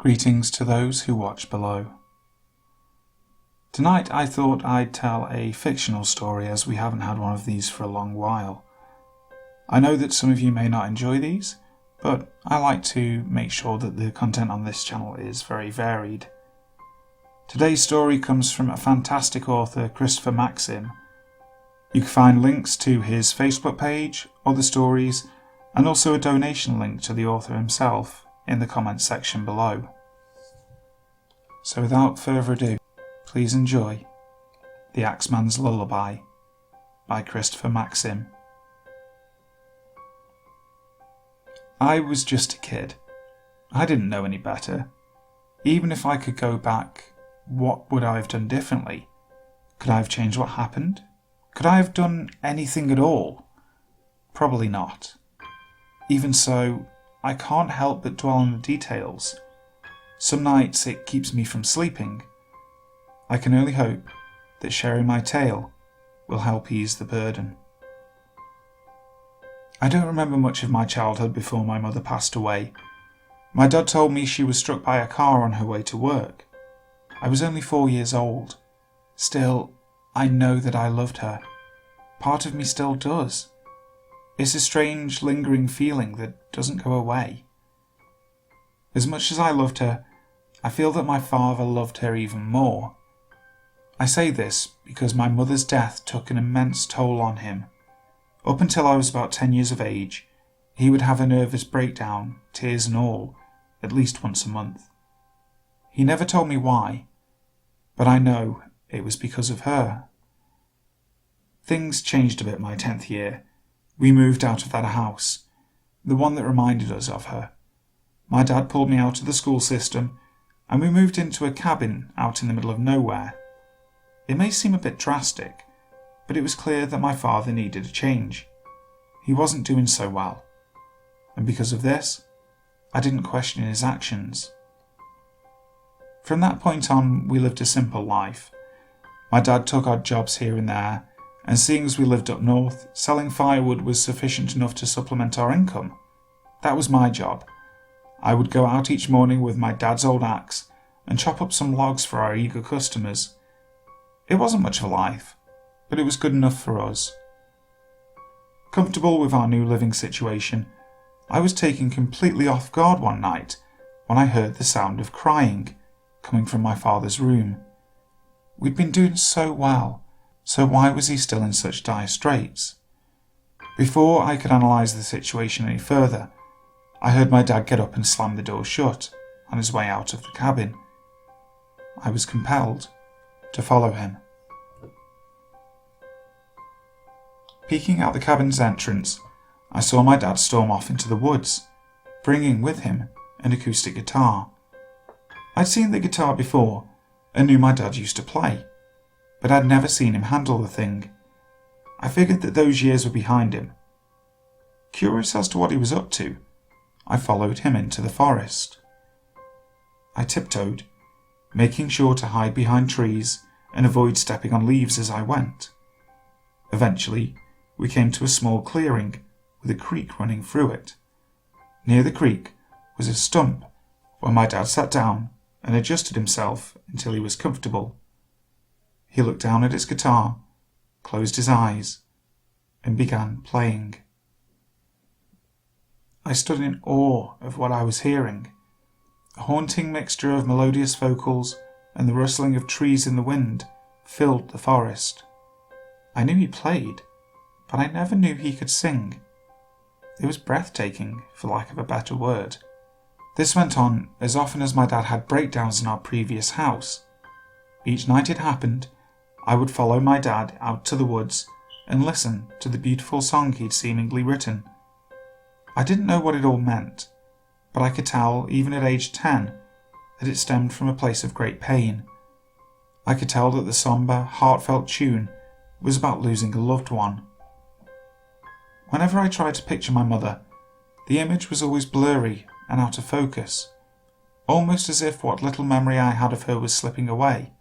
Greetings to those who watch below. Tonight I thought I'd tell a fictional story, as we haven't had one of these for a long while. I know that some of you may not enjoy these, but I like to make sure that the content on this channel is very varied. Today's story comes from a fantastic author, Christopher Maxim. You can find links to his Facebook page, other stories, and also a donation link to the author himself in the comments section below. So without further ado, please enjoy The Axeman's Lullaby by Christopher Maxim. I was just a kid. I didn't know any better. Even if I could go back, what would I have done differently? Could I have changed what happened? Could I have done anything at all? Probably not. Even so, I can't help but dwell on the details. Some nights it keeps me from sleeping. I can only hope that sharing my tale will help ease the burden. I don't remember much of my childhood before my mother passed away. My dad told me she was struck by a car on her way to work. I was only 4 years old. Still, I know that I loved her. Part of me still does. It's a strange, lingering feeling that doesn't go away. As much as I loved her, I feel that my father loved her even more. I say this because my mother's death took an immense toll on him. Up until I was about 10 years of age, he would have a nervous breakdown, tears and all, at least once a month. He never told me why, but I know it was because of her. Things changed a bit my 10th year. We moved out of that house, the one that reminded us of her. My dad pulled me out of the school system, and we moved into a cabin out in the middle of nowhere. It may seem a bit drastic, but it was clear that my father needed a change. He wasn't doing so well, and because of this, I didn't question his actions. From that point on, we lived a simple life. My dad took odd jobs here and there, and seeing as we lived up north, selling firewood was sufficient enough to supplement our income. That was my job. I would go out each morning with my dad's old axe and chop up some logs for our eager customers. It wasn't much of a life, but it was good enough for us. Comfortable with our new living situation, I was taken completely off guard one night when I heard the sound of crying coming from my father's room. We'd been doing so well, so why was he still in such dire straits? Before I could analyse the situation any further, I heard my dad get up and slam the door shut on his way out of the cabin. I was compelled to follow him. Peeking out the cabin's entrance, I saw my dad storm off into the woods, bringing with him an acoustic guitar. I'd seen the guitar before and knew my dad used to play, but I'd never seen him handle the thing. I figured that those years were behind him. Curious as to what he was up to, I followed him into the forest. I tiptoed, making sure to hide behind trees and avoid stepping on leaves as I went. Eventually, we came to a small clearing with a creek running through it. Near the creek was a stump where my dad sat down and adjusted himself until he was comfortable. He looked down at his guitar, closed his eyes, and began playing. I stood in awe of what I was hearing. A haunting mixture of melodious vocals and the rustling of trees in the wind filled the forest. I knew he played, but I never knew he could sing. It was breathtaking, for lack of a better word. This went on as often as my dad had breakdowns in our previous house. Each night it happened, I would follow my dad out to the woods and listen to the beautiful song he'd seemingly written. I didn't know what it all meant, but I could tell, even at age 10, that it stemmed from a place of great pain. I could tell that the sombre, heartfelt tune was about losing a loved one. Whenever I tried to picture my mother, the image was always blurry and out of focus, almost as if what little memory I had of her was slipping away.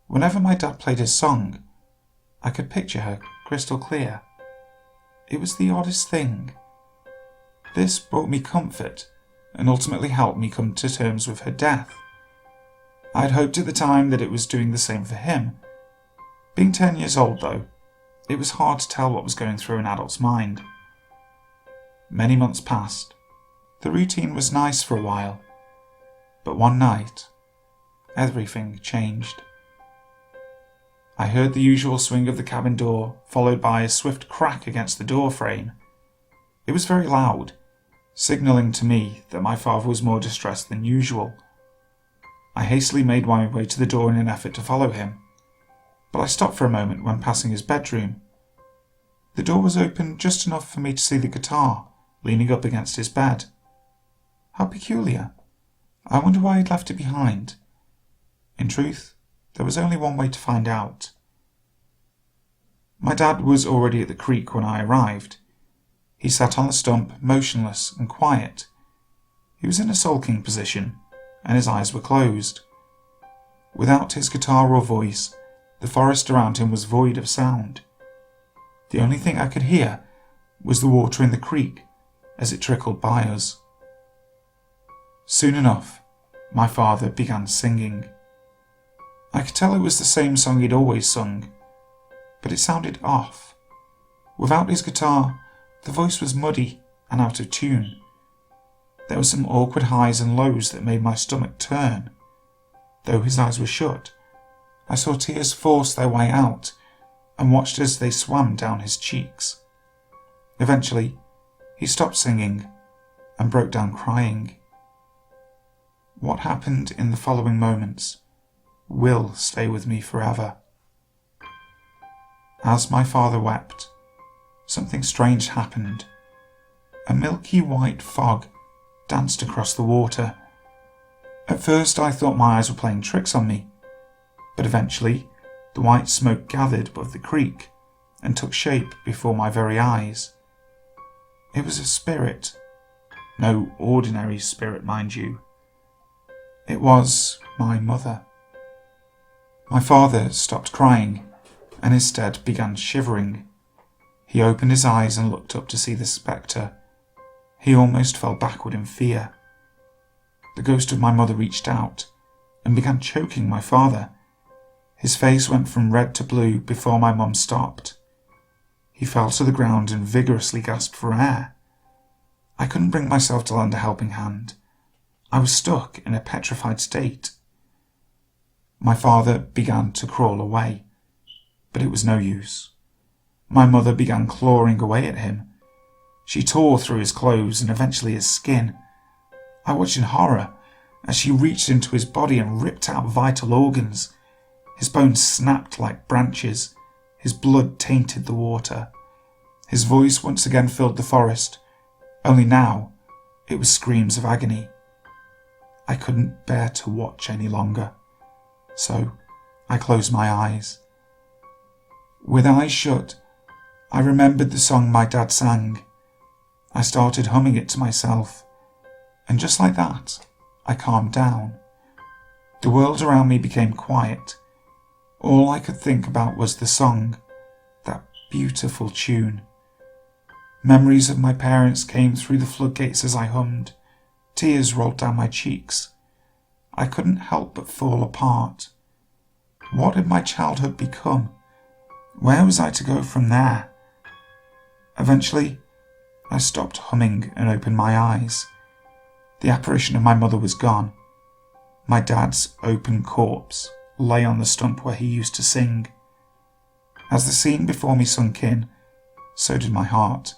Whenever my dad played his song, I could picture her crystal clear. It was the oddest thing. This brought me comfort and ultimately helped me come to terms with her death. I had hoped at the time that it was doing the same for him. Being 10 years old, though, it was hard to tell what was going through an adult's mind. Many months passed. The routine was nice for a while, but one night, everything changed. I heard the usual swing of the cabin door, followed by a swift crack against the door frame. It was very loud, signalling to me that my father was more distressed than usual. I hastily made my way to the door in an effort to follow him, but I stopped for a moment when passing his bedroom. The door was open just enough for me to see the guitar leaning up against his bed. How peculiar. I wonder why he'd left it behind. In truth, there was only one way to find out. My dad was already at the creek when I arrived. He sat on the stump, motionless and quiet. He was in a sulking position, and his eyes were closed. Without his guitar or voice, the forest around him was void of sound. The only thing I could hear was the water in the creek as it trickled by us. Soon enough, my father began singing. I could tell it was the same song he'd always sung, but it sounded off. Without his guitar, the voice was muddy and out of tune. There were some awkward highs and lows that made my stomach turn. Though his eyes were shut, I saw tears force their way out and watched as they swam down his cheeks. Eventually, he stopped singing and broke down crying. What happened in the following moments will stay with me forever. As my father wept, something strange happened. A milky white fog danced across the water. At first I thought my eyes were playing tricks on me, but eventually the white smoke gathered above the creek and took shape before my very eyes. It was a spirit. No ordinary spirit, mind you. It was my mother. My father stopped crying and instead began shivering. He opened his eyes and looked up to see the spectre. He almost fell backward in fear. The ghost of my mother reached out and began choking my father. His face went from red to blue before my mum stopped. He fell to the ground and vigorously gasped for air. I couldn't bring myself to lend a helping hand. I was stuck in a petrified state. My father began to crawl away, but it was no use. My mother began clawing away at him. She tore through his clothes and eventually his skin. I watched in horror as she reached into his body and ripped out vital organs. His bones snapped like branches. His blood tainted the water. His voice once again filled the forest, only now it was screams of agony. I couldn't bear to watch any longer, so I closed my eyes. With eyes shut, I remembered the song my dad sang. I started humming it to myself, and just like that, I calmed down. The world around me became quiet. All I could think about was the song, that beautiful tune. Memories of my parents came through the floodgates as I hummed. Tears rolled down my cheeks. I couldn't help but fall apart. What had my childhood become? Where was I to go from there? Eventually, I stopped humming and opened my eyes. The apparition of my mother was gone. My dad's open corpse lay on the stump where he used to sing. As the scene before me sunk in, so did my heart.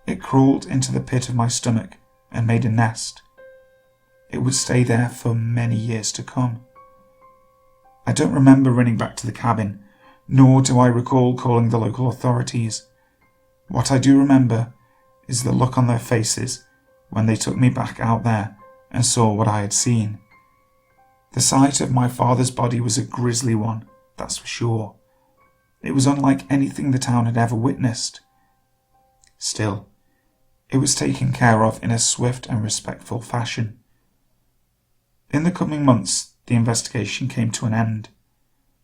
It crawled into the pit of my stomach and made a nest. It would stay there for many years to come. I don't remember running back to the cabin, nor do I recall calling the local authorities. What I do remember is the look on their faces when they took me back out there and saw what I had seen. The sight of my father's body was a grisly one, that's for sure. It was unlike anything the town had ever witnessed. Still, it was taken care of in a swift and respectful fashion. In the coming months, the investigation came to an end.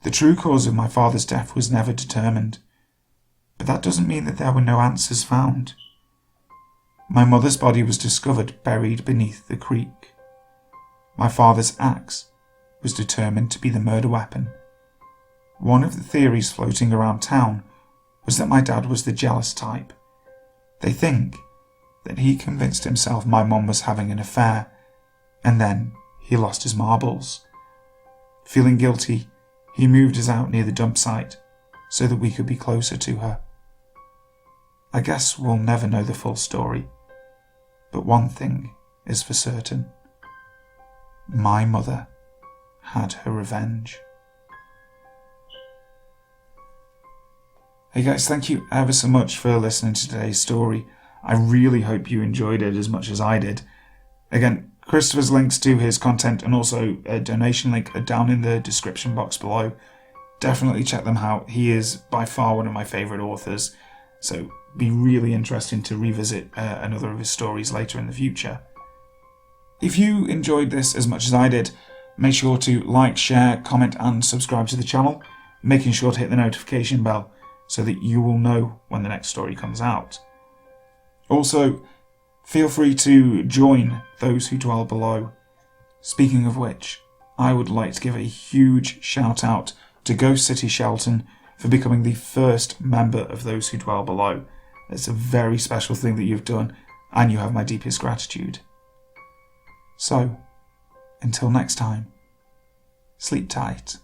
The true cause of my father's death was never determined, but that doesn't mean that there were no answers found. My mother's body was discovered buried beneath the creek. My father's axe was determined to be the murder weapon. One of the theories floating around town was that my dad was the jealous type. They think that he convinced himself my mum was having an affair, and then he lost his marbles. Feeling guilty, he moved us out near the dump site so that we could be closer to her. I guess we'll never know the full story, but one thing is for certain. My mother had her revenge. Hey guys, thank you ever so much for listening to today's story. I really hope you enjoyed it as much as I did. Again, Christopher's links to his content and also a donation link are down in the description box below. Definitely check them out. He is by far one of my favourite authors, so be really interesting to revisit another of his stories later in the future. If you enjoyed this as much as I did, make sure to like, share, comment and subscribe to the channel, making sure to hit the notification bell so that you will know when the next story comes out. Also, feel free to join those who dwell below. Speaking of which, I would like to give a huge shout out to Ghost City Shelton for becoming the first member of those who dwell below. It's a very special thing that you've done, and you have my deepest gratitude. So, until next time, sleep tight.